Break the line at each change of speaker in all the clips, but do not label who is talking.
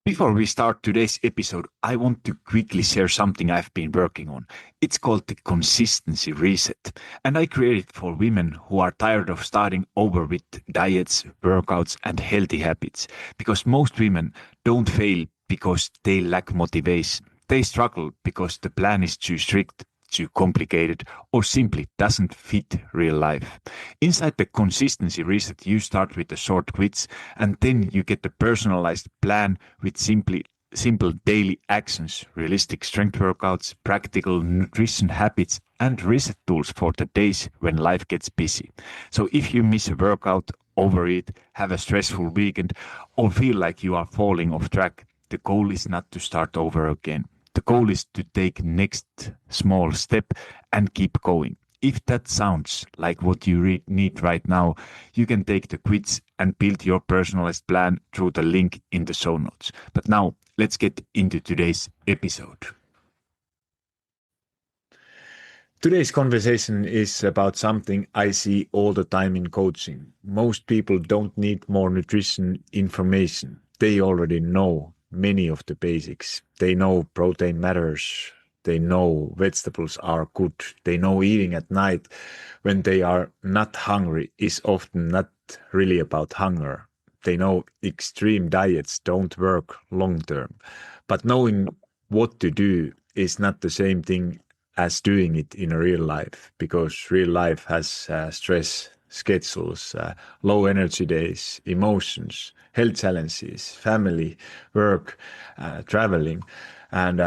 Before we start today's episode, I want to quickly share something I've been working on. It's called the consistency reset, and I created it for women who are tired of starting over with diets, workouts, and healthy habits. Because most women don't fail because they lack motivation. They struggle because the plan is too strict, too complicated, or simply doesn't fit real life. Inside the consistency reset, you start with the short quits, and then you get the personalized plan with simple daily actions, realistic strength workouts, practical nutrition habits, and reset tools for the days when life gets busy. So if you miss a workout, overeat, have a stressful weekend, or feel like you are falling off track, the goal is not to start over again. The goal is to take next small step and keep going. If that sounds like what you need right now, you can take the quiz and build your personalized plan through the link in the show notes. But now, let's get into today's episode. Today's conversation is about something I see all the time in coaching. Most people don't need more nutrition information. They already know many of the basics. They know protein matters. They know vegetables are good. They know eating at night when they are not hungry is often not really about hunger. They know extreme diets don't work long term. But knowing what to do is not the same thing as doing it in a real life, because real life has stress, schedules, low energy days, emotions, health challenges, family, work, traveling, and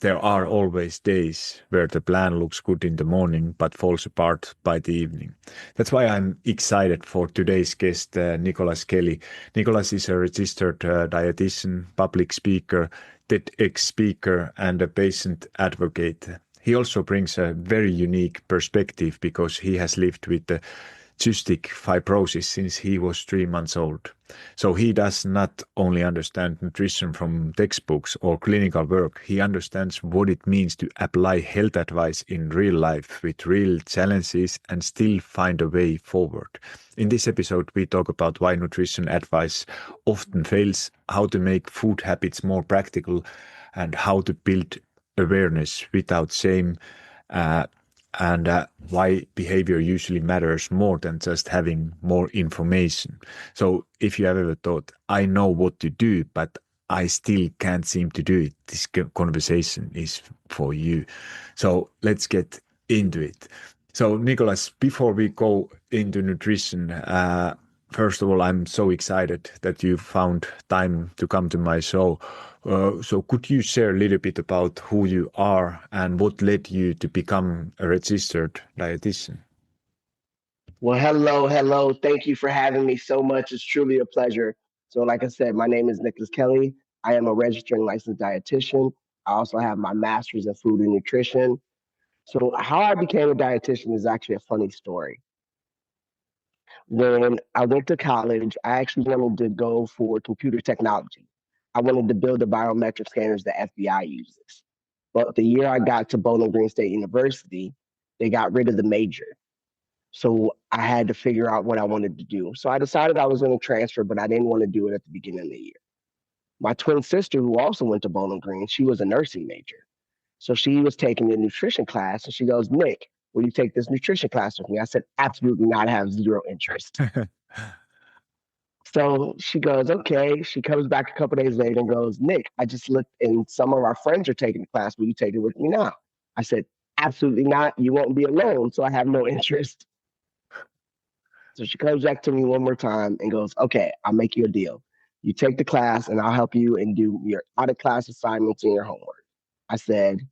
there are always days where the plan looks good in the morning but falls apart by the evening. That's why I'm excited for today's guest, Nicholas Kelly. Nicholas is a registered dietitian, public speaker, TEDx speaker, and a patient advocate. He also brings a very unique perspective because he has lived with the cystic fibrosis since he was 3 months old. So he does not only understand nutrition from textbooks or clinical work, he understands what it means to apply health advice in real life with real challenges and still find a way forward. In this episode, we talk about why nutrition advice often fails, how to make food habits more practical, and how to build awareness without shame, and why behavior usually matters more than just having more information. So if you have ever thought, I know what to do, but I still can't seem to do it, this conversation is for you. So let's get into it. So Nicholas, before we go into nutrition, first of all, I'm so excited that you found time to come to my show. So could you share a little bit about who you are and what led you to become a registered dietitian?
Well, hello. Thank you for having me so much. It's truly a pleasure. So, like I said, my name is Nicholas Kelly. I am a registered and licensed dietitian. I also have my master's in food and nutrition. So, how I became a dietitian is actually a funny story. When I went to college, I actually wanted to go for computer technology. I wanted to build the biometric scanners the FBI uses. But the year I got to Bowling Green State University, they got rid of the major. So I had to figure out what I wanted to do. So I decided I was going to transfer, but I didn't want to do it at the beginning of the year. My twin sister, who also went to Bowling Green, she was a nursing major. So she was taking a nutrition class, and she goes, Nick, will you take this nutrition class with me? I said, absolutely not. I have zero interest. So she goes, okay. She comes back a couple days later and goes, Nick, I just looked and some of our friends are taking the class. Will you take it with me now? I said, absolutely not. You won't be alone. So I have no interest. So she comes back to me one more time and goes, okay, I'll make you a deal. You take the class and I'll help you and do your out of class assignments and your homework. I said,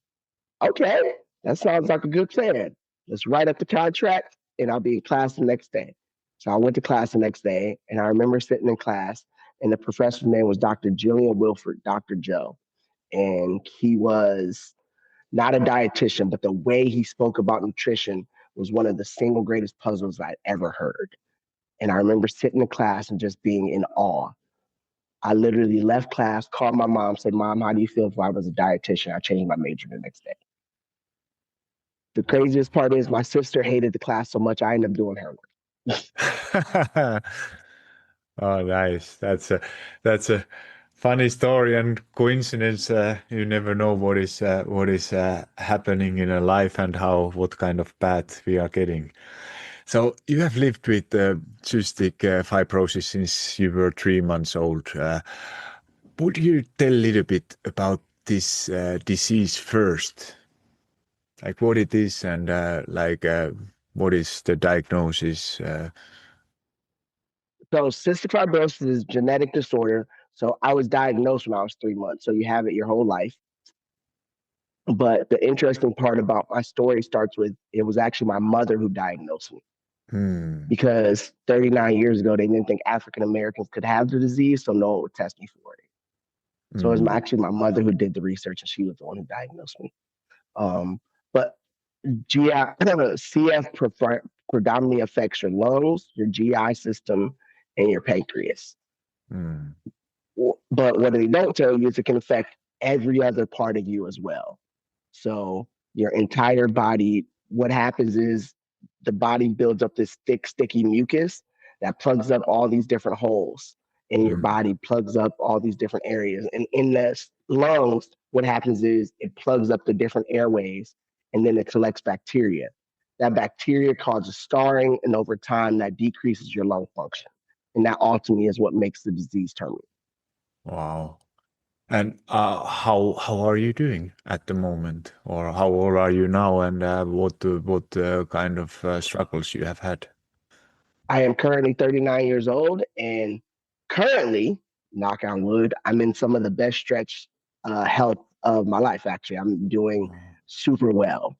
okay, that sounds like a good plan. Let's write up the contract and I'll be in class the next day. So I went to class the next day and I remember sitting in class and the professor's name was Dr. Jillian Wilford, Dr. Joe. And he was not a dietitian, but the way he spoke about nutrition was one of the single greatest puzzles I'd ever heard. And I remember sitting in class and just being in awe. I literally left class, called my mom, said, Mom, how do you feel if I was a dietitian? I changed my major the next day. The craziest part is my sister hated the class so much I ended up doing her work.
Oh, nice. That's a funny story and coincidence. You never know what is happening in a life and how what kind of path we are getting. So you have lived with cystic fibrosis since you were 3 months old. Would you tell a little bit about this disease first, like what it is and what is the diagnosis?
So cystic fibrosis is a genetic disorder. So I was diagnosed when I was 3 months. So you have it your whole life. But the interesting part about my story starts with it was actually my mother who diagnosed me
Hmm.
because 39 years ago they didn't think African Americans could have the disease, so no one would test me for it. So it was
Hmm.
actually my mother who did the research, and she was the one who diagnosed me. But GI CF predominantly affects your lungs, your GI system, and your pancreas.
Hmm.
But what they don't tell you is it can affect every other part of you as well. So your entire body, what happens is the body builds up this thick, sticky mucus that plugs up all these different holes in your
Hmm.
body, plugs up all these different areas. And in the lungs, what happens is it plugs up the different airways and then it collects bacteria. That bacteria causes scarring, and over time, that decreases your lung function. And that ultimately is what makes the disease terminal.
Wow. And how are you doing at the moment, or how old are you now, and what kind of struggles you have had?
I am currently 39 years old, and currently, knock on wood, I'm in some of the best stretch health of my life. Actually, I'm doing
Oh,
super well.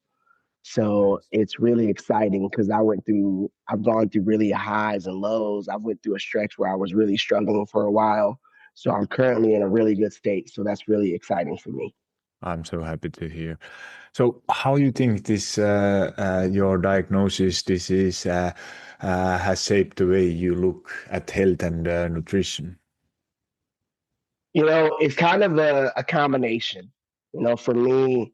So
nice.
it's really exciting because I've gone through really highs and lows. I went through a stretch where I was really struggling for a while. So I'm currently in a really good state. So that's really exciting for me.
I'm so happy to hear. So, how you think this your diagnosis, disease has shaped the way you look at health and nutrition?
It's kind of a combination. For me,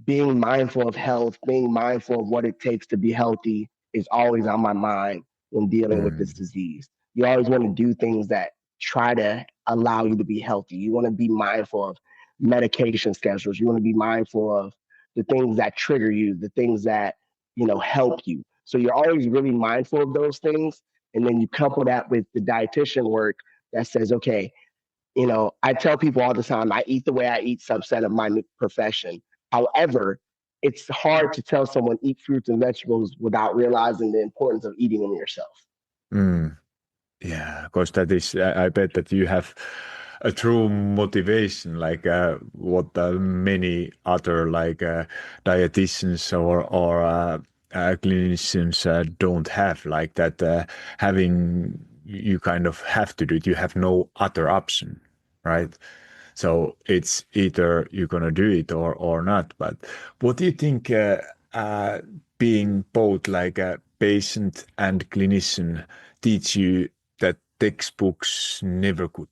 being mindful of health, being mindful of what it takes to be healthy is always on my mind when dealing with this
Mm,
disease. You always want to do things that try to allow you to be healthy. You want to be mindful of medication schedules. You want to be mindful of the things that trigger you, the things that, help you. So you're always really mindful of those things. And then you couple that with the dietitian work that says, okay, I tell people all the time, I eat the way I eat subset of my profession. However, it's hard to tell someone eat fruits and vegetables without realizing the importance of eating them yourself.
mm. Yeah, because that is, I bet that you have a true motivation, like what many other dietitians or clinicians don't have, like that having you kind of have to do it. You have no other option, right? So it's either you're gonna do it or not. But what do you think, being both like a patient and clinician, teach you that textbooks never could?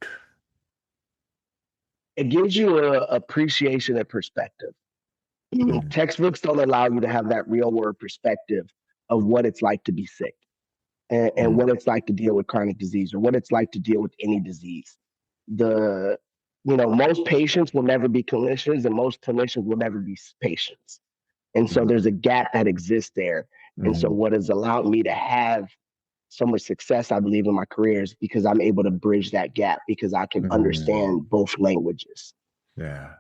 It gives you a appreciation and perspective.
Mm,
Textbooks don't allow you to have that real world perspective of what it's like to be sick and
mm,
what it's like to deal with chronic disease or what it's like to deal with any disease. The Most patients will never be clinicians and most clinicians will never be patients. And so
mm,
there's a gap that exists there. And so
mm,
what has allowed me to have so much success, I believe, in my career is because I'm able to bridge that gap because I can
mm.
understand both languages.
Yeah.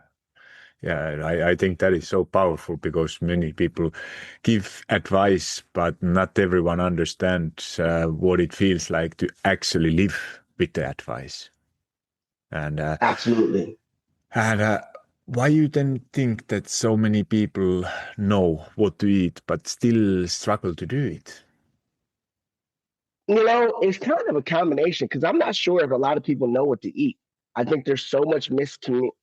Yeah, I think that is so powerful because many people give advice, but not everyone understands what it feels like to actually live with the advice. And
Absolutely.
and why you then think that so many people know what to eat but still struggle to do it?
It's kind of a combination because I'm not sure if a lot of people know what to eat. I think there's so much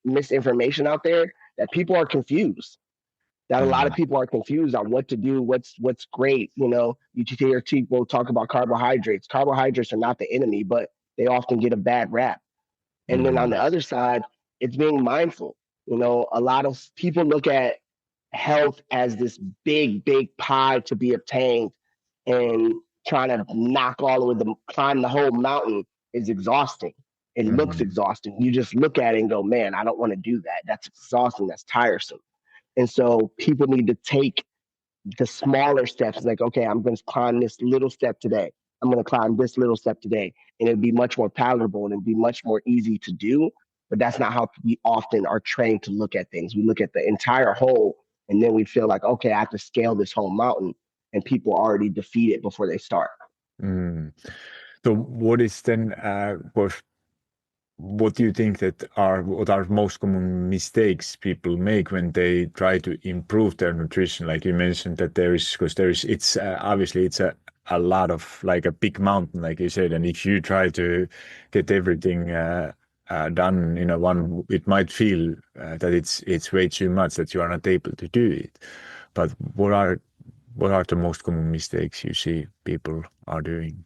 misinformation out there that people are confused. That a lot of
Mm,
people are confused on what to do, what's great. You hear people talk about carbohydrates. Carbohydrates are not the enemy, but they often get a bad rap. And then on
mm,
the other side, it's being mindful. A lot of people look at health as this big, big pie to be obtained, and trying to knock all over climb the whole mountain is exhausting. It looks
Mm,
exhausting. You just look at it and go, man, I don't want to do that. That's exhausting. That's tiresome. And so people need to take the smaller steps. Like, okay, I'm going to climb this little step today. I'm going to climb this little step today. And it'd be much more palatable and it'd be much more easy to do. But that's not how we often are trained to look at things. We look at the entire whole and then we feel like, okay, I have to scale this whole mountain. And people already defeat it before they start.
mm. So what is then, what do you think that are what are most common mistakes people make when they try to improve their nutrition? Like you mentioned that because it's obviously it's a lot of like a big mountain, like you said, and if you try to get everything done in a one, it might feel that it's way too much that you are not able to do it. But what are the most common mistakes you see people are doing?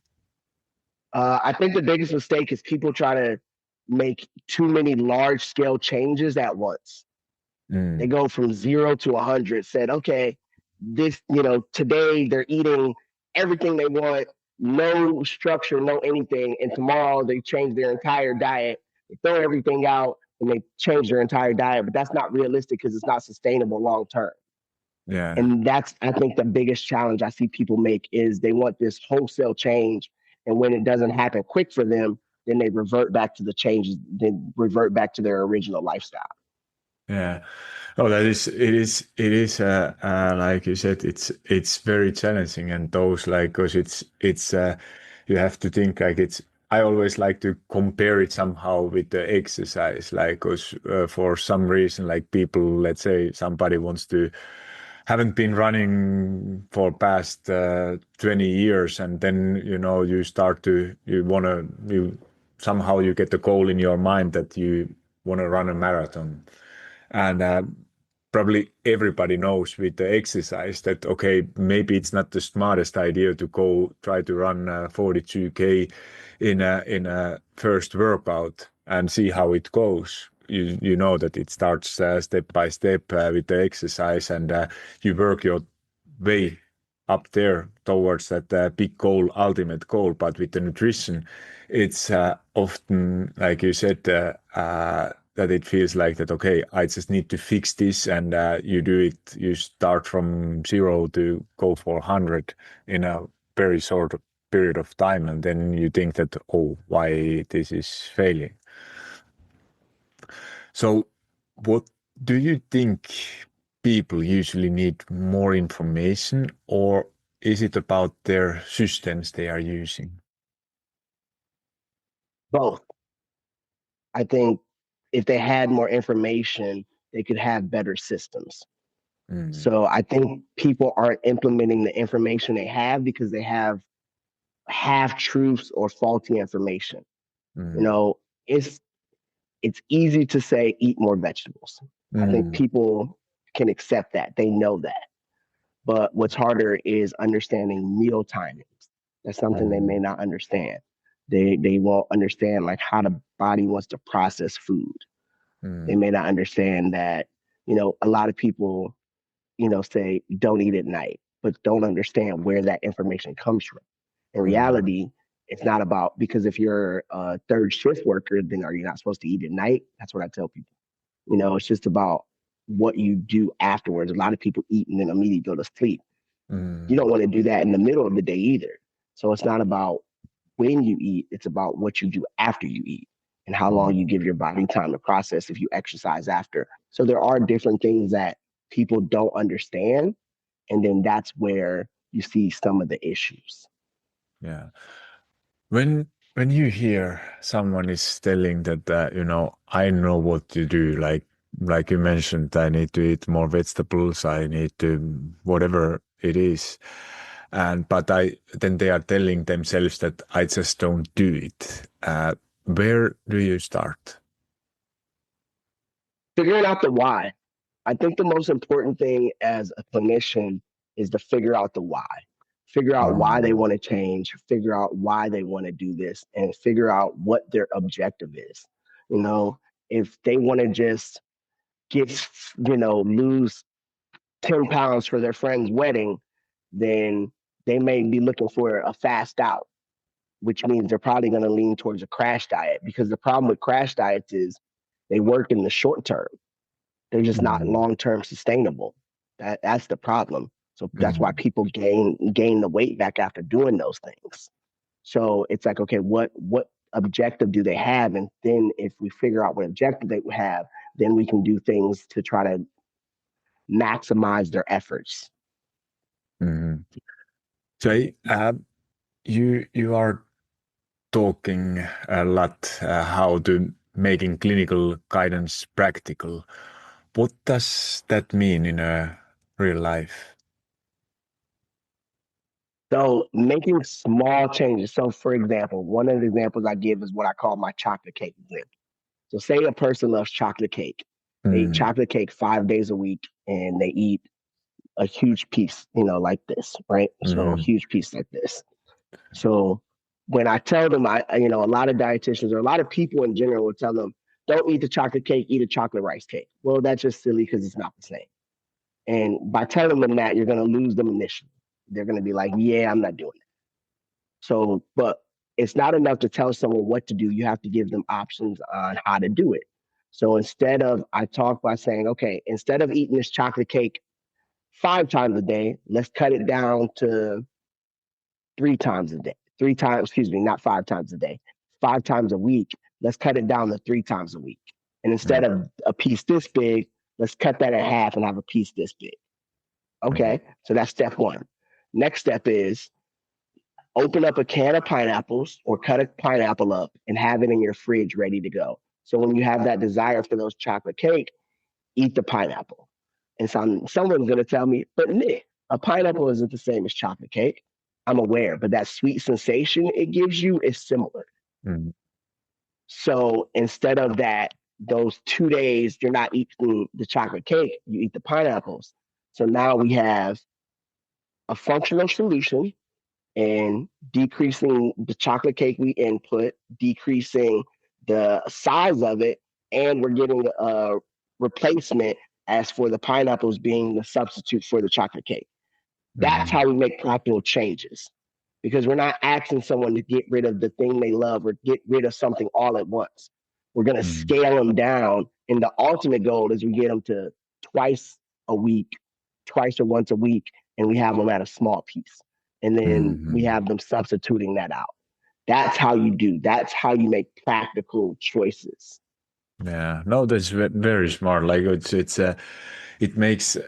I think the biggest mistake is people try to make too many large scale changes at once. They
Mm,
go from 0 to 100, said, okay, this, today they're eating everything they want, no structure, no anything. And tomorrow they change their entire diet, they throw everything out and they change their entire diet. But that's not realistic because it's not sustainable long term.
yeah.
And that's, I think, the biggest challenge I see people make is they want this wholesale change. And when it doesn't happen quick for them, then they revert back to the changes, then revert back to their original lifestyle.
Yeah. Oh, it is, like you said, it's very challenging and those like, cause you have to think like I always like to compare it somehow with the exercise, like, cause, for some reason, like people, let's say somebody wants to, haven't been running for past, 20 years and then, you start to, somehow you get the goal in your mind that you want to run a marathon. And probably everybody knows with the exercise that, okay, maybe it's not the smartest idea to go try to run 42K in a first workout and see how it goes. You know that it starts step by step with the exercise and you work your way up there towards that big goal, ultimate goal. But with the nutrition, it's often, like you said, that it feels like that, okay, I just need to fix this. And you start from zero to go for 100 in a very short period of time. And then you think that, oh, why this is failing. So, what do you think people usually need more information, or is it about their systems they are using?
Both. I think if they had more information, they could have better systems.
Mm,
So I think people aren't implementing the information they have because they have half truths or faulty information. You
mm,
know, it's it's easy to say eat more vegetables. I think
mm,
people can accept that. They know that. But what's harder is understanding meal timings. That's something they may
mm,
not understand. They won't understand like how the body wants to process food. They
mm,
may not understand that, a lot of people, say don't eat at night, but don't understand where that information comes from. In
mm,
reality, it's not about because if you're a third shift worker, then are you not supposed to eat at night? That's what I tell people. It's just about what you do afterwards. A lot of people eat and then immediately go to sleep. You
mm,
don't want to do that in the middle of the day either. So it's not about when you eat, it's about what you do after you eat and how long you
mm.
give your body time to process if you exercise after. So there are different things that people don't understand. And then that's where you see some of the issues.
Yeah. When you hear someone is telling that, I know what to do, like you mentioned, I need to eat more vegetables, I need to whatever it is, and but I then they are telling themselves that I just don't do it. Where do you start?
Figuring out the why. I think the most important thing as a clinician is to figure out the why. Figure out why they
Mm,
want to change, figure out why they want to do this, and figure out what their objective is. You know, if they want to just get, lose 10 pounds for their friend's wedding, then they may be looking for a fast out. which means they're probably going to lean towards a crash diet, because the problem with crash diets is they work in the short term. They're just not
Mm,
long term sustainable. That's the problem. So that's why
mm,
people gain the weight back after doing those things. So it's like, okay, what objective do they have? And then if we figure out what objective they have, then we can do things to try to maximize their efforts.
mm. So you are talking a lot how to making clinical guidance practical. What does that mean in a real life?
So making small changes. So for example, one of the examples I give is what I call my chocolate cake example. So say a person loves chocolate cake. They eat
Mm,
chocolate cake 5 days a week and they eat a huge piece, like this, right? So a
mm,
huge piece like this. So when I tell them, a lot of dietitians or a lot of people in general will tell them, don't eat the chocolate cake, eat a chocolate rice cake. Well, that's just silly because it's not the same. And by telling them that, you're going to lose them initially. They're going to be like, yeah, I'm not doing it. So, but it's not enough to tell someone what to do. You have to give them options on how to do it. So I talk by saying, okay, instead of eating this chocolate cake 5 times a day, let's cut it down to 3 times a day. 3 times, excuse me, not 5 times a day, 5 times a week. Let's cut it down to 3 times a week. And instead
mm,
of a piece this big, let's cut that in half and have a piece this big.
mm,
Okay, so that's step one. Next step is open up a can of pineapples or cut a pineapple up and have it in your fridge ready to go. So when you have that desire for those chocolate cake, eat the pineapple. And someone's going to tell me, but Nick, a pineapple isn't the same as chocolate cake. I'm aware, but that sweet sensation it gives you is similar.
mm,
So instead of that, those 2 days, you're not eating the chocolate cake, you eat the pineapples. So now we have a functional solution and decreasing the chocolate cake we input, decreasing the size of it, and we're getting a replacement as for the pineapples being the substitute for the chocolate cake. That's
mm,
how we make practical changes, because we're not asking someone to get rid of the thing they love or get rid of something all at once. We're going to
mm,
scale them down. And the ultimate goal is we get them to twice a week, twice or once a week, and we have them at a small piece. And then we
mm.
have them substituting that out. That's how you make practical choices.
Yeah, no, that's very smart. Like it makes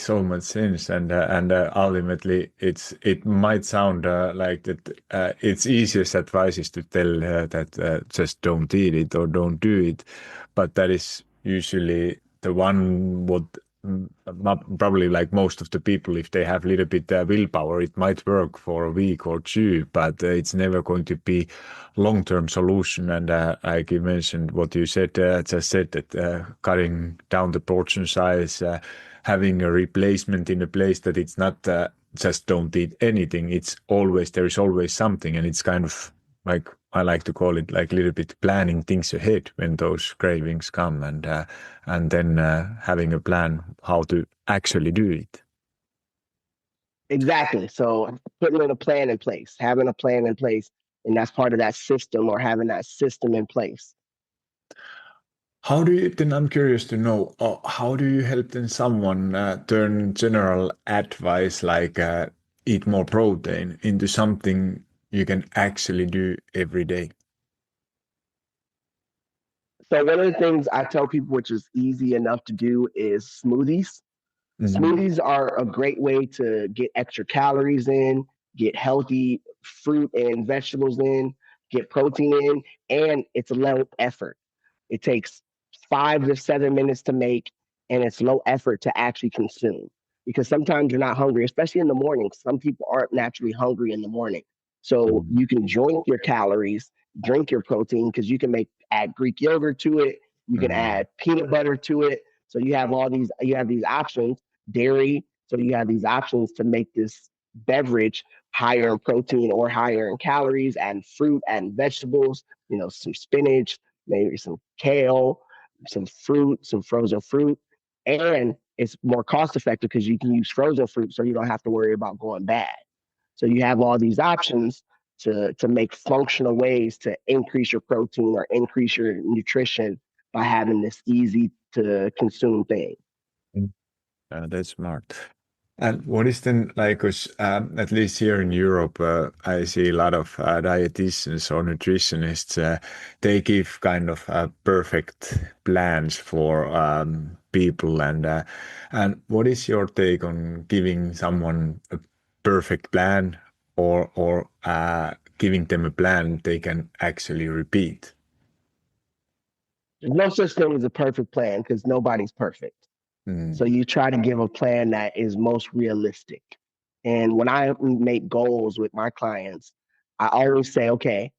so much sense, and ultimately, it might sound like that. It's easiest advice is to tell that just don't eat it or don't do it, but that is usually the one what probably like most of the people, if they have a little bit willpower, it might work for a week or two, but it's never going to be long-term solution. And like you mentioned, what you said, just said that cutting down the portion size, having a replacement in a place that it's not just don't eat anything. It's always there is always something, and it's kind of like I like to call it like a little bit planning things ahead when those cravings come, and then having a plan how to actually do it.
Exactly. So putting a plan in place, having a plan in place, and that's part of that system or having that system in place.
How do you then? I'm curious to know how do you help then someone turn general advice like eat more protein into something you can actually do every day?
So one of the things I tell people, which is easy enough to do, is smoothies.
Mm,
Smoothies are a great way to get extra calories in, get healthy fruit and vegetables in, get protein in, and it's a low effort. It takes 5 to 7 minutes to make, and it's low effort to actually consume. Because sometimes you're not hungry, especially in the morning. Some people aren't naturally hungry in the morning. So
mm,
you can join your calories, drink your protein, because you can add Greek yogurt to it, you can
mm,
add peanut butter to it. So you have these options, dairy. So you have these options to make this beverage higher in protein or higher in calories, and fruit and vegetables, some spinach, maybe some kale, some fruit, some frozen fruit. And it's more cost effective because you can use frozen fruit so you don't have to worry about going bad. So you have all these options. to make functional ways to increase your protein or increase your nutrition by having this easy to consume thing.
That's smart. And what is then like, 'cause, at least here in Europe, I see a lot of dietitians or nutritionists. They give kind of perfect plans for people. And what is your take on giving someone a perfect plan, or giving them a plan they can actually repeat?
There's no such thing as a perfect plan because nobody's perfect. So
Mm,
you try to give a plan that is most realistic. And when I make goals with my clients, I always say, okay,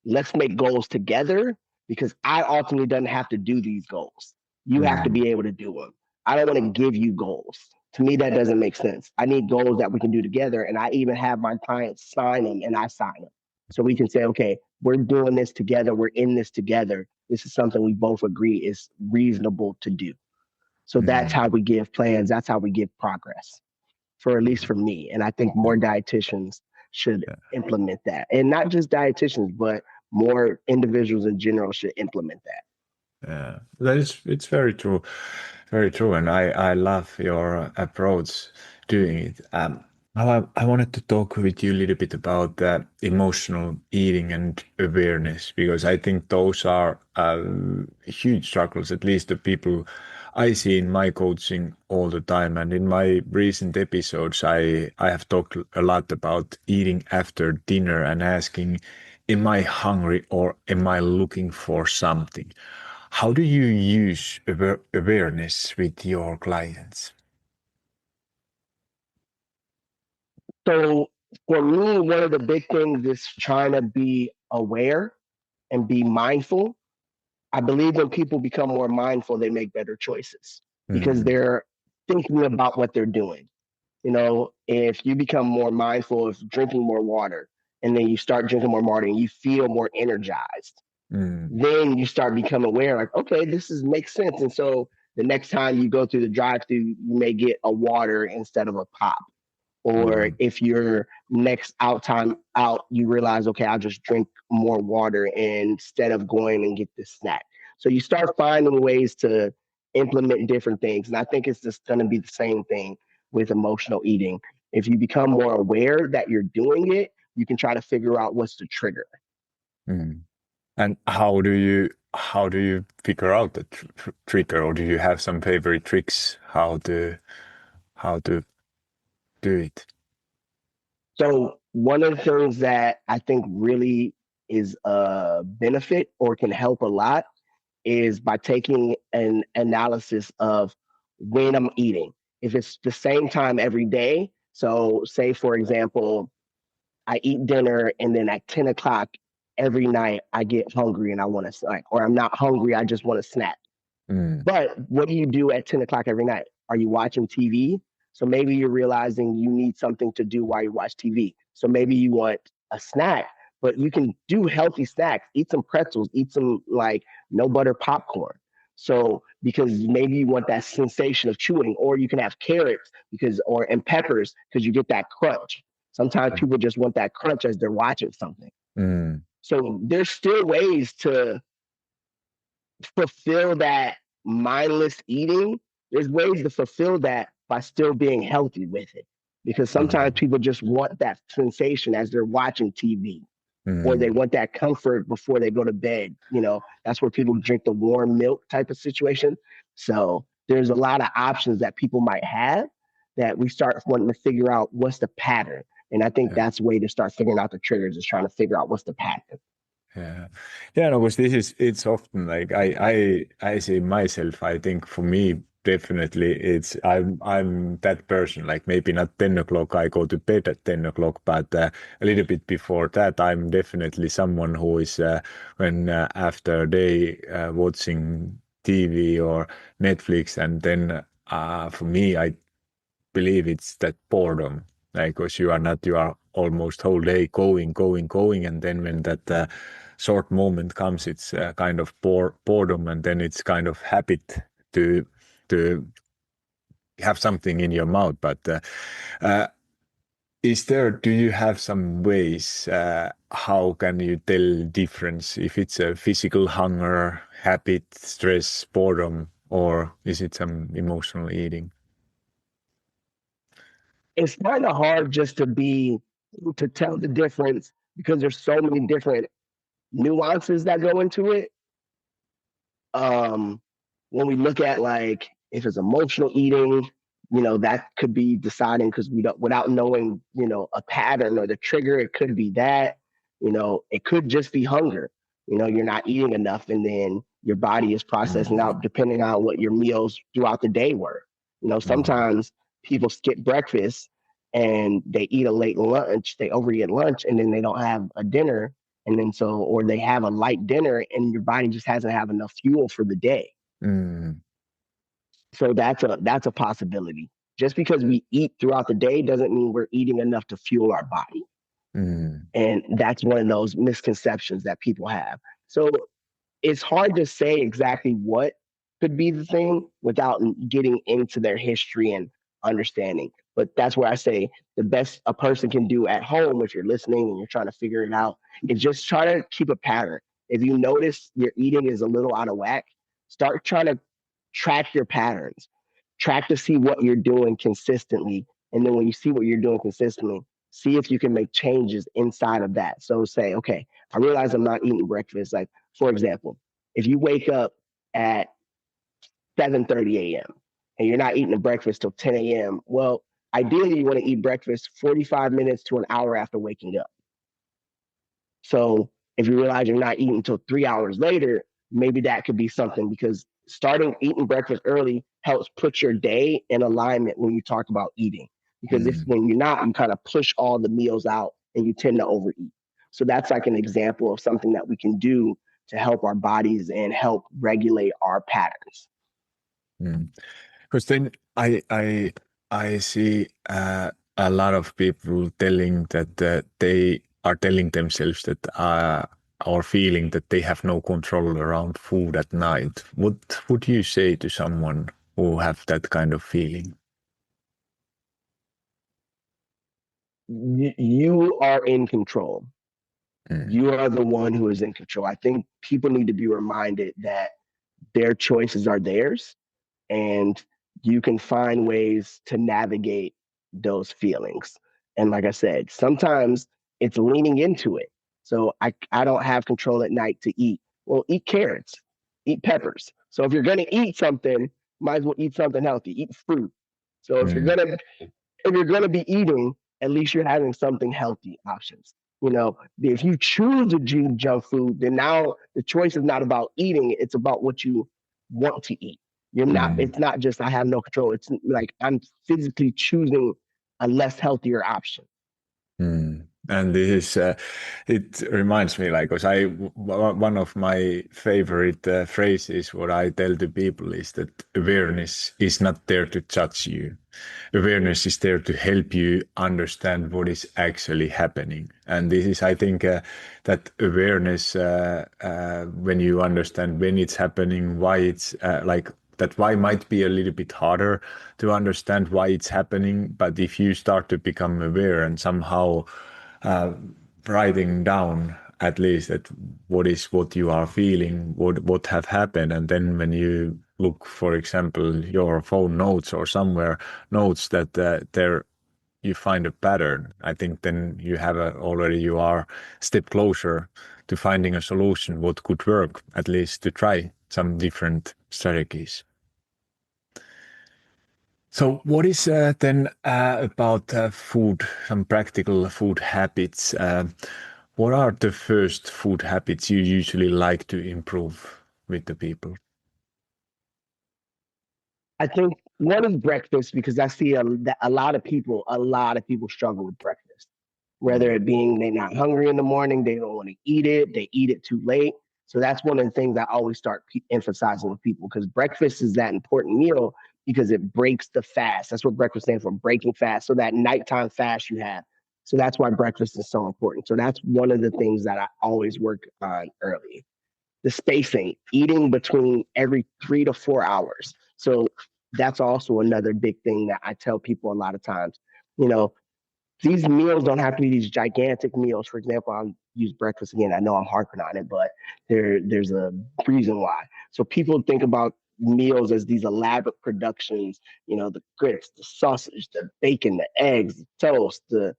let's make goals together because I ultimately doesn't have to do these goals. You have to
mm,
be able to do them. I don't want to give you goals. To me, that doesn't make sense. I need goals that we can do together. And I even have my clients sign them and I sign them. So we can say, okay, we're doing this together. We're in this together. This is something we both agree is reasonable to do. So that's
mm.
how we give plans. That's how we give progress, for at least for me. And I think more dietitians should implement that. And not just dietitians, but more individuals in general should implement that.
Yeah, it's very true, and I love your approach doing it. Now I wanted to talk with you a little bit about emotional eating and awareness because I think those are huge struggles. At least the people I see in my coaching all the time, and in my recent episodes, I have talked a lot about eating after dinner and asking, "Am I hungry or am I looking for something?" How do you use awareness with your clients?
So for me, one of the big things is trying to be aware and be mindful. I believe when people become more mindful, they make better choices because
Mm,
they're thinking about what they're doing. You know, if you become more mindful of drinking more water and then you start drinking more water and you feel more energized,
mm,
then you start becoming aware, like, okay, this is makes sense. And so the next time you go through the drive through, you may get a water instead of a pop. Or
mm,
if your next out time out, you realize, okay, I'll just drink more water instead of going and get this snack. So you start finding ways to implement different things. And I think it's just going to be the same thing with emotional eating. If you become more aware that you're doing it, you can try to figure out what's the trigger.
mm. And how do you figure out the trigger, or do you have some favorite tricks how to do it?
So one of the things that I think really is a benefit or can help a lot is by taking an analysis of when I'm eating. If it's the same time every day, so say for example, I eat dinner and then at 10 o'clock every night I get hungry and I want to snack, or I'm not hungry, I just want to snack.
Mm,
But what do you do at 10 o'clock every night? Are you watching TV? So maybe you're realizing you need something to do while you watch TV. So maybe you want a snack, but you can do healthy snacks. Eat some pretzels, eat some like no butter popcorn. So because maybe you want that sensation of chewing, or you can have carrots because or and peppers because you get that crunch. Sometimes people just want that crunch as they're watching something.
mm,
So there's still ways to fulfill that mindless eating, there's ways to fulfill that by still being healthy with it. Because sometimes
mm,
people just want that sensation as they're watching TV, or they
mm.
want that comfort before they go to bed. You know, that's where people drink the warm milk type of situation. So there's a lot of options that people might have that we start wanting to figure out what's the pattern. And I think
Yeah.
that's a way to start figuring out the triggers is trying to figure out what's the pattern.
Yeah. Yeah, no, because it's often like I say myself, I think for me definitely it's I'm that person, like maybe not 10 o'clock, I go to bed at 10 o'clock, but a little bit before that, I'm definitely someone who is when after a day watching TV or Netflix, and then for me, I believe it's that boredom, like because you are almost whole day going, and then when that short moment comes, it's kind of boredom, and then it's kind of habit to to have something in your mouth. But uh, Do you have some ways, how can you tell difference if it's a physical hunger, habit, stress, boredom, or is it some emotional eating?
It's kind of hard just to tell the difference because there's so many different nuances that go into it. um when we look at like if it's emotional eating, that could be deciding because we don't without knowing, a pattern or the trigger, it could be that, it could just be hunger. You're not eating enough and then your body is processing
Mm,
out depending on what your meals throughout the day were.
mm,
Sometimes people skip breakfast and they eat a late lunch, they overeat at lunch, and then they don't have a dinner, and then or they have a light dinner and your body just hasn't have enough fuel for the day.
mm,
So that's a possibility. Just because we eat throughout the day doesn't mean we're eating enough to fuel our body.
mm,
And that's one of those misconceptions that people have. So it's hard to say exactly what could be the thing without getting into their history and understanding. But that's where I say the best a person can do at home, if you're listening and you're trying to figure it out, is just try to keep a pattern. If you notice your eating is a little out of whack, start trying to track your patterns, track to see what you're doing consistently. And then when you see what you're doing consistently, see if you can make changes inside of that. So say, okay, I realize I'm not eating breakfast. Like, for example, if you wake up at 7:30 a.m. and you're not eating a breakfast till 10 a.m., well, ideally you want to eat breakfast 45 minutes to an hour after waking up. So if you realize you're not eating until 3 hours later, maybe that could be something, because starting eating breakfast early helps put your day in alignment when you talk about eating. Because if
mm,
when you're not, you kind of push all the meals out and you tend to overeat. So that's like an example of something that we can do to help our bodies and help regulate our patterns.
mm. Because then I see a lot of people telling that they are telling themselves that or feeling that they have no control around food at night. What would you say to someone who have that kind of feeling?
You are in control.
Mm,
You are the one who is in control. I think people need to be reminded that their choices are theirs, and you can find ways to navigate those feelings. And like I said, sometimes it's leaning into it. So I don't have control at night to eat. Well, eat carrots, eat peppers. So if you're gonna eat something, might as well eat something healthy. Eat fruit. So
mm,
if you're gonna be eating, at least you're having something healthy options. If you choose to do junk food, then now the choice is not about eating; it's about what you want to eat. You're not.
mm.
It's not just I have no control. It's like I'm physically choosing a less healthier option.
Mm. And this is, it reminds me, like, because one of my favorite phrases, what I tell to people is that awareness is not there to judge you. Awareness is there to help you understand what is actually happening. And this is, I think, that awareness, when you understand when it's happening, why it's like, that why might be a little bit harder to understand why it's happening. But if you start to become aware and somehow uh, writing down at least that what you are feeling, what have happened, and then when you look, for example, your phone notes or somewhere notes that there you find a pattern, I think then you have already you are step closer to finding a solution what could work, at least to try some different strategies. So, what is then about food, some practical food habits? What are the first food habits you usually like to improve with the people?
I think one is breakfast, because I see a lot of people struggle with breakfast. Whether it being they're not hungry in the morning, they don't want to eat it, they eat it too late. So that's one of the things I always start emphasizing with people, because breakfast is that important meal because it breaks the fast. That's what breakfast stands for, breaking fast. So that nighttime fast you have. So that's why breakfast is so important. So that's one of the things that I always work on early. The spacing, eating between every 3 to 4 hours. So that's also another big thing that I tell people a lot of times. You know, these meals don't have to be these gigantic meals. For example, I'll use breakfast again. I know I'm harping on it, but there's a reason why. So people think about meals as these elaborate productions, the grits, the sausage, the bacon, the eggs, the toast, the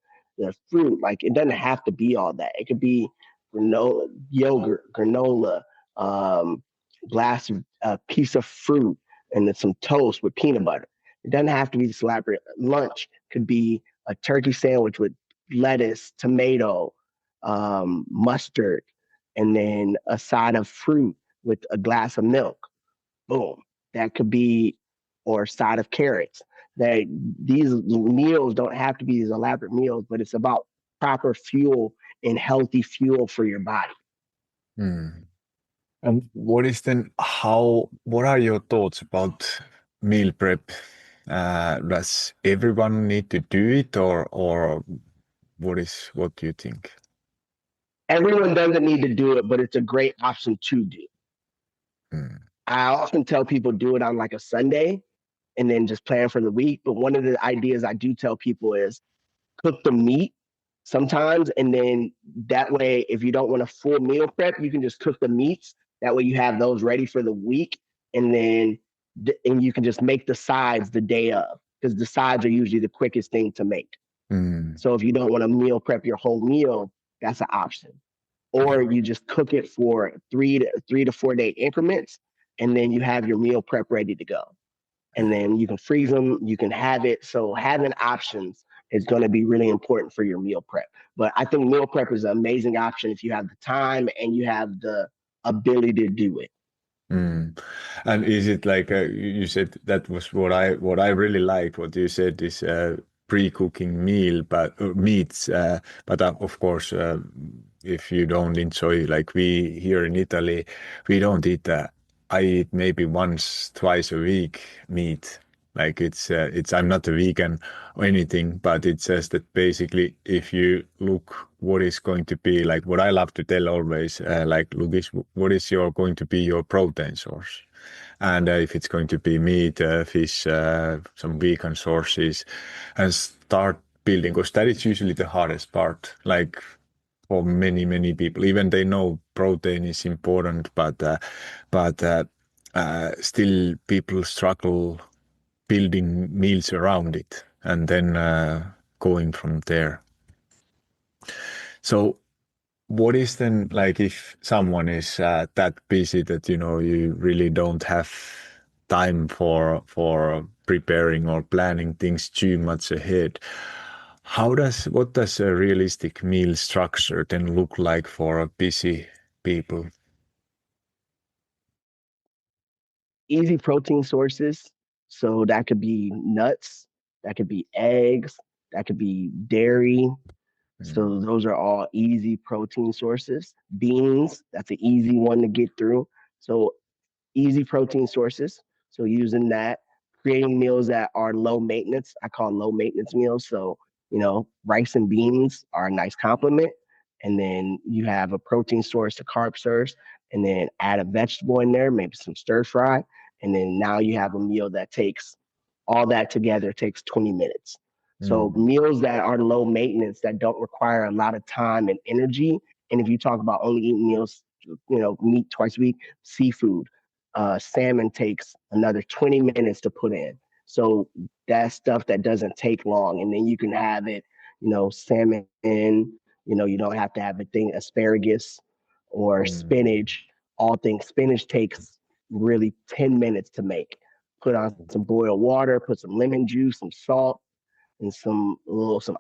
fruit. Like it doesn't have to be all that. It could be granola, yogurt, granola, um, glass of a piece of fruit, and then some toast with peanut butter. It doesn't have to be this elaborate. Lunch could be a turkey sandwich with lettuce, tomato, mustard, and then a side of fruit with a glass of milk. Boom. That could be, or a side of carrots. That these meals don't have to be these elaborate meals, but it's about proper fuel and healthy fuel for your body.
Mm. And what are your thoughts about meal prep? Does everyone need to do it, or what do you think?
Everyone doesn't need to do it, but it's a great option to do.
Mm.
I often tell people do it on like a Sunday and then just plan for the week. But one of the ideas I do tell people is cook the meat sometimes. And then that way, if you don't want a full meal prep, you can just cook the meats. That way you have those ready for the week. And then, and you can just make the sides the day of because the sides are usually the quickest thing to make.
Mm.
So if you don't want to meal prep your whole meal, that's an option. Or you just cook it for 3 to 4 day increments, and then you have your meal prep ready to go. And then you can freeze them, you can have it. So having options is going to be really important for your meal prep. But I think meal prep is an amazing option if you have the time and you have the ability to do it.
Mm. And is it like you said that was what I really liked. What you said is pre-cooking meal, but meats. But of course, if you don't enjoy, like we here in Italy, we don't eat. I eat maybe once, twice a week meat. Like it's. I'm not a vegan or anything, but it says that basically, if you look what is going to be like, what I love to tell always, like, look, what is going to be your protein source, and if it's going to be meat, fish, some vegan sources, and start building, because that is usually the hardest part. Like for many people, even they know protein is important, but still people struggle building meals around it and then going from there. So what is then like if someone is that busy that you really don't have time for preparing or planning things too much ahead? What does a realistic meal structure then look like for a busy people?
Easy protein sources. So that could be nuts, that could be eggs, that could be dairy. So
Mm.
those are all easy protein sources. Beans, that's an easy one to get through. So easy protein sources. So using that, creating meals that are low maintenance. I call low maintenance meals. So, rice and beans are a nice complement. And then you have a protein source, a carb source, and then add a vegetable in there, maybe some stir fry. And then now you have a meal that takes all that together takes 20 minutes. So
Mm.
meals that are low maintenance that don't require a lot of time and energy. And if you talk about only eating meals, meat twice a week, seafood, salmon takes another 20 minutes to put in. So that's stuff that doesn't take long. And then you can have it, salmon in, you don't have to have a thing, asparagus or
Mm.
spinach. All things spinach takes really 10 minutes to make. Put on some boiled water, put some lemon juice, some salt, and some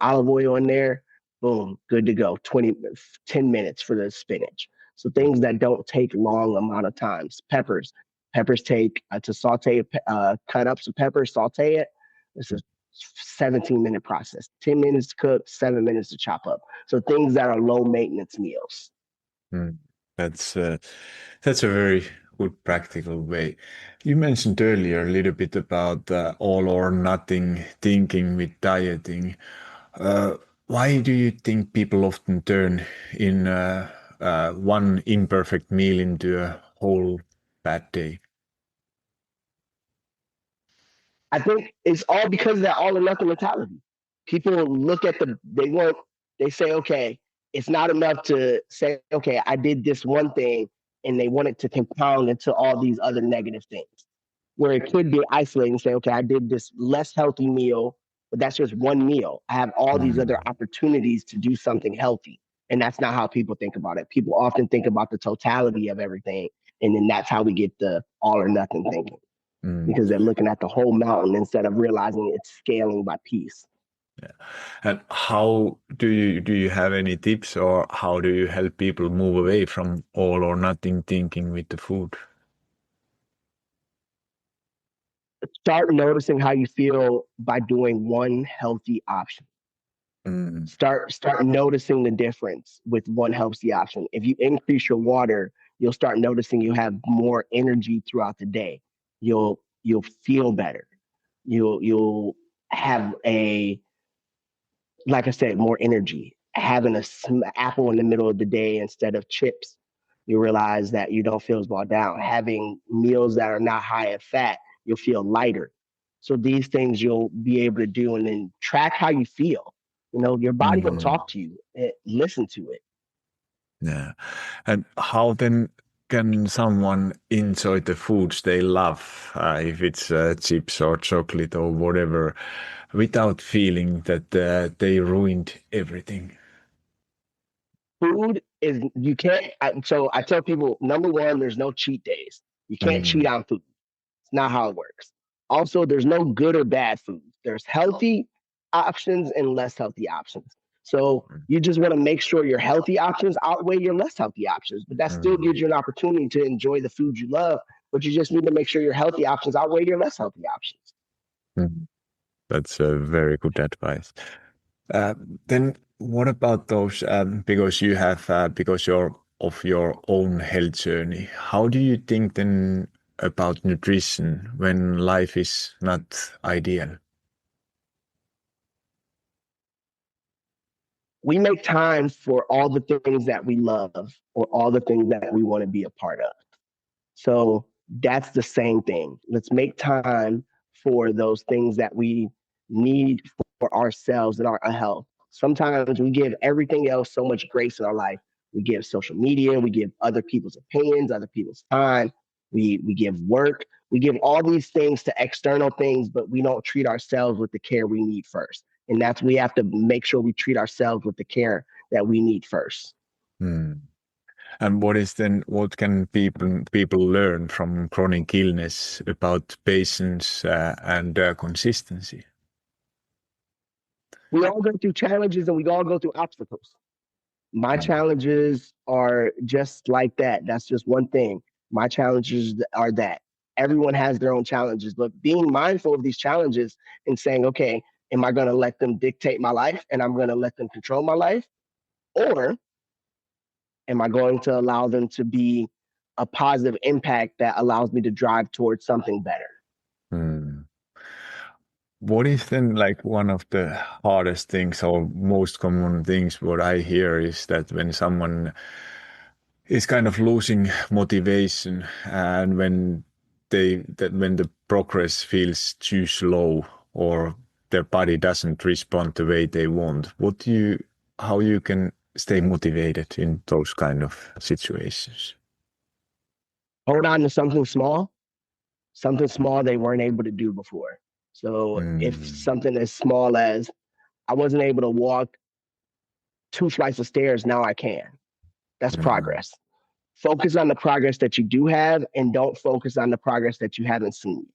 olive oil in there. Boom, good to go. 10 minutes for the spinach. So things that don't take long amount of times. Peppers take to saute, cut up some peppers, saute it. It's a 17-minute process. 10 minutes to cook, 7 minutes to chop up. So things that are low maintenance meals.
Mm. That's uh, that's a very good practical way. You mentioned earlier a little bit about all or nothing thinking with dieting. Uh, why do you think people often turn in one imperfect meal into a whole bad day?
I think it's all because of that all or nothing mentality. People look at they say, okay, it's not enough to say, okay, I did this one thing, and they want it to compound into all these other negative things. Where it could be isolating, say, okay, I did this less healthy meal, but that's just one meal. I have all these other
Mm.
opportunities to do something healthy. And that's not how people think about it. People often think about the totality of everything. And then that's how we get the all or nothing thinking,
Mm.
because they're looking at the whole mountain instead of realizing it's scaling by piece.
Yeah. And how do you have any tips, or how do you help people move away from all or nothing thinking with the food?
Start noticing how you feel by doing one healthy option.
Mm.
Start noticing the difference with one healthy option. If you increase your water, you'll start noticing you have more energy throughout the day. You'll feel better. You'll have a, like I said, more energy. Having a apple in the middle of the day instead of chips, you realize that you don't feel as well down. Having meals that are not high in fat, you'll feel lighter. So these things you'll be able to do, and then track how you feel. Your body will
Mm.
talk to you. Listen to it.
Yeah. And how then can someone enjoy the foods they love, if it's chips or chocolate or whatever, without feeling that they ruined everything?
Food is, you can't. So I tell people, number one, there's no cheat days. You can't cheat
Mm.
on food. It's not how it works. Also, there's no good or bad food. There's healthy options and less healthy options. So you just want to make sure your healthy options outweigh your less healthy options. But that still
Mm.
gives you an opportunity to enjoy the food you love. But you just need to make sure your healthy options outweigh your less healthy options.
Mm. That's a very good advice. Uh, then what about those, because you have, because you're of your own health journey, how do you think then about nutrition when life is not ideal?
We make time for all the things that we love or all the things that we want to be a part of. So that's the same thing. Let's make time for those things that we need for ourselves and our health. Sometimes we give everything else so much grace in our life. We give social media, we give other people's opinions, other people's time, we give work, we give all these things to external things, but we don't treat ourselves with the care we need first. And that's, we have to make sure we treat ourselves with the care that we need first.
Hmm. And what can people learn from chronic illness about patience and consistency?
We all go through challenges and we all go through obstacles. My
Mm.
challenges are just like that. That's just one thing. My challenges are that everyone has their own challenges, but being mindful of these challenges and saying, okay, am I going to let them dictate my life and I'm going to let them control my life? Or am I going to allow them to be a positive impact that allows me to drive towards something better?
Hmm. What is then like one of the hardest things or most common things what I hear is that when someone is kind of losing motivation, and when the progress feels too slow, or their body doesn't respond the way they want, how you can stay motivated in those kind of situations?
Hold on to something small they weren't able to do before. So if
Mm.
something as small as I wasn't able to walk 2 flights of stairs, now I can. That's
Mm.
progress. Focus on the progress that you do have and don't focus on the progress that you haven't seen.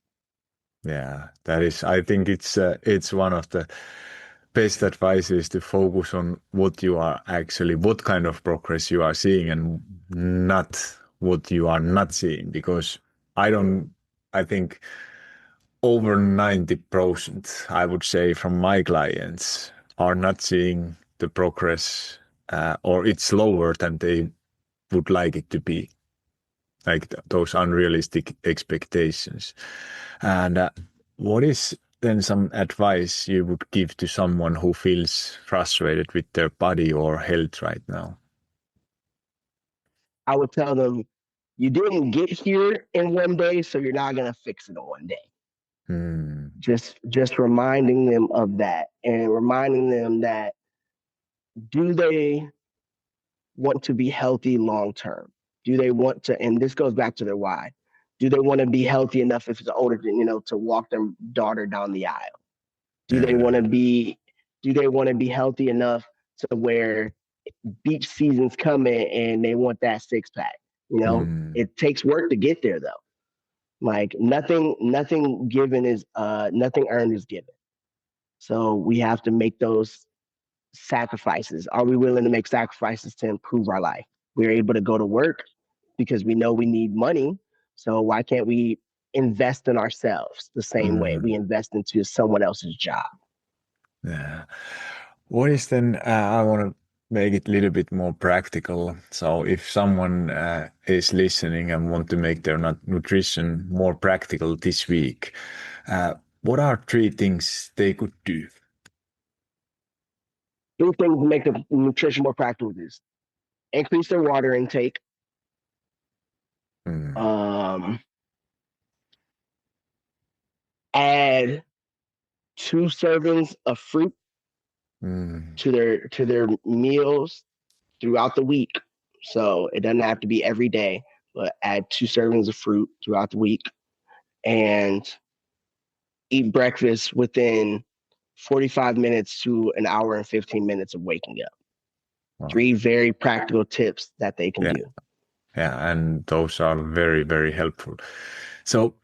Yeah, that is, I think it's one of the best advice is to focus on what kind of progress you are seeing, and not what you are not seeing. Because I don't, I think over 90%, I would say, from my clients are not seeing the progress, or it's slower than they would like it to be, like those unrealistic expectations. And what is then some advice you would give to someone who feels frustrated with their body or health right now?
I would tell them, you didn't get here in one day, so you're not going to fix it in one day.
Mm.
Just reminding them of that, and reminding them that, do they want to be healthy long term? Do they want to, and this goes back to their why, do they want to be healthy enough if it's older, to walk their daughter down the aisle? Do they want to
Yeah.
be healthy enough to where beach season's coming and they want that six pack?
Mm.
It takes work to get there though. Like nothing given is nothing earned is given. So we have to make those sacrifices. Are we willing to make sacrifices to improve our life? We're able to go to work because we know we need money. So why can't we invest in ourselves the same way we
Mm.
invest into someone else's job?
Yeah. What is then, I want to make it a little bit more practical. So if someone is listening and want to make their nutrition more practical this week, what are three things they could do?
Three things to make the nutrition more practical is increase their water intake,
Mm.
um, add 2 servings of fruit
Mm.
to their meals throughout the week. So it doesn't have to be every day, but add 2 servings of fruit throughout the week, and eat breakfast within 45 minutes to an hour and 15 minutes of waking up.
Wow.
3 very practical tips that they can
Yeah.
do.
Yeah. And those are very, very helpful. So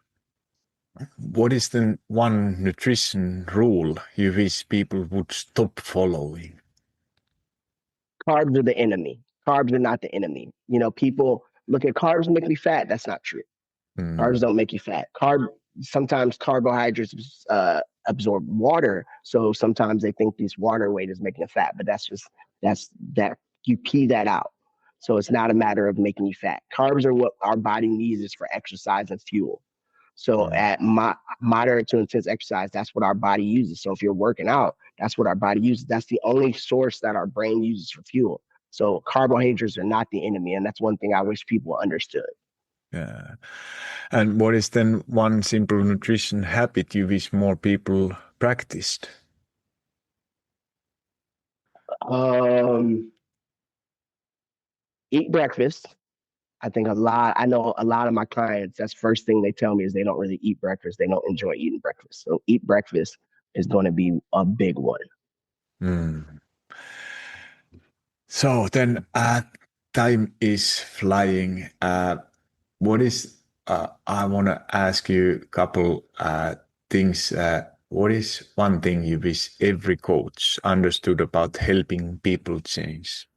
what is the one nutrition rule you wish people would stop following?
Carbs are the enemy. Carbs are not the enemy. People look at carbs make me fat. That's not true. Carbs
Mm.
don't make you fat. Sometimes carbohydrates absorb water, so sometimes they think this water weight is making it fat, but that's that you pee that out. So it's not a matter of making you fat. Carbs are what our body needs is for exercise and fuel. So
Mm.
at moderate to intense exercise, that's what our body uses. So if you're working out, that's what our body uses. That's the only source that our brain uses for fuel. So carbohydrates are not the enemy, and that's one thing I wish people understood.
Yeah. And what is then one simple nutrition habit you wish more people practiced?
Um, Eat breakfast. I know a lot of my clients, that's first thing they tell me is they don't really eat breakfast. They don't enjoy eating breakfast. So eat breakfast is going to be a big one.
Mm. So then, time is flying. What is, I want to ask you a couple things. What is one thing you wish every coach understood about helping people change?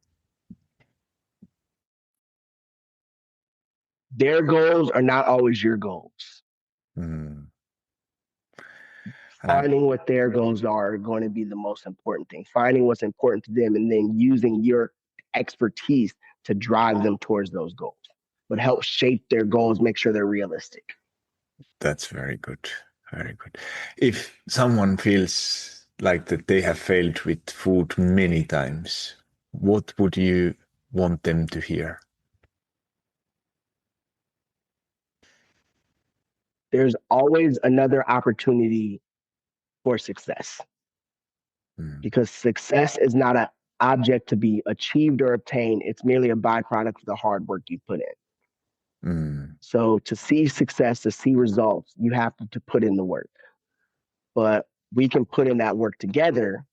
Their goals are not always your goals.
Mm. And
Finding what their goals are going to be the most important thing. Finding what's important to them and then using your expertise to drive them towards those goals, but help shape their goals, make sure they're realistic.
that's very good. Very good. If someone feels like that they have failed with food many times, what would you want them to hear?
There's always another opportunity for success,
Mm.
because success is not an object to be achieved or obtained. It's merely a byproduct of the hard work you put in.
Mm.
So to see success, to see results, you have to put in the work. But we can put in that work together.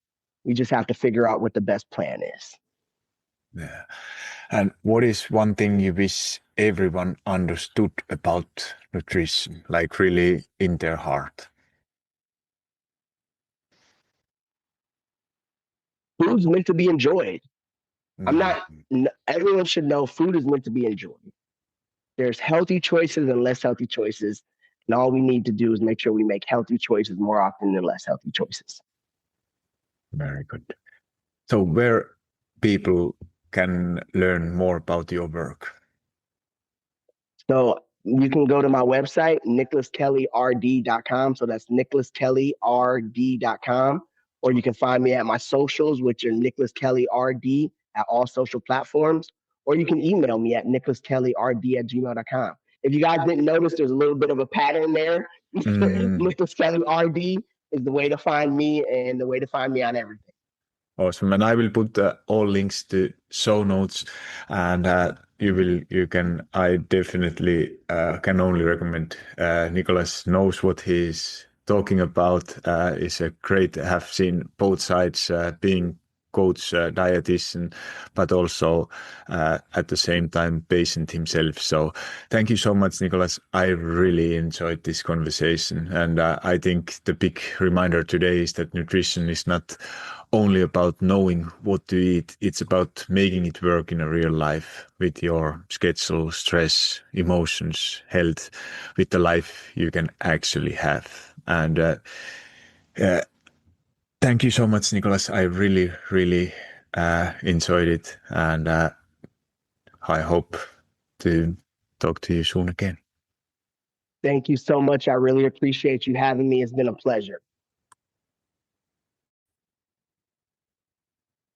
We just have to figure out what the best plan is.
Yeah. And what is one thing you wish everyone understood about nutrition, like really in their heart?
Food's meant to be enjoyed. I'm
Mm.
not, Everyone should know food is meant to be enjoyed. There's healthy choices and less healthy choices. And all we need to do is make sure we make healthy choices more often than less healthy choices.
Very good. So where people can learn more about your work?
So you can go to my website, nicholaskelly.rd.com. So that's nicholaskelly.rd.com. Or you can find me at my socials, which are Nicholas Kelly RD at all social platforms. Or you can email me at nicholaskelly.rd@gmail.com. If you guys didn't notice, there's a little bit of a pattern there. Mr. Skelly RD is the way to find me and the way to find me on everything.
Awesome. And I will put all links to show notes, and I definitely can only recommend. Nicholas knows what he's talking about. Is a great, have seen both sides, being coach, dietitian, but also at the same time patient himself. So thank you so much, Nicholas. I really enjoyed this conversation. And I think the big reminder today is that nutrition is not only about knowing what to eat. It's about making it work in a real life with your schedule, stress, emotions, health, with the life you can actually have. And thank you so much, Nicholas. I really, really enjoyed it. And I hope to talk to you soon again.
Thank you so much. I really appreciate you having me. It's been a pleasure.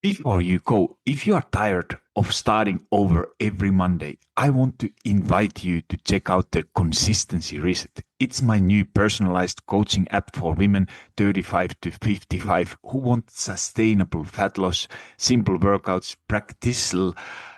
Before you go, if you are tired of starting over every Monday, I want to invite you to check out the Consistency Reset. It's my new personalized coaching app for women 35 to 55 who want sustainable fat loss, simple workouts, practical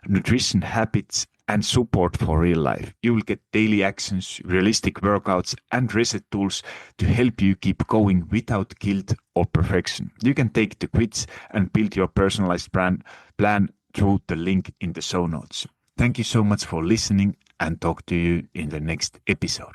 nutrition habits, and support for real life. You will get daily actions, realistic workouts, and reset tools to help you keep going without guilt or perfection. You can take the quiz and build your personalized plan through the link in the show notes. Thank you so much for listening, and talk to you in the next episode.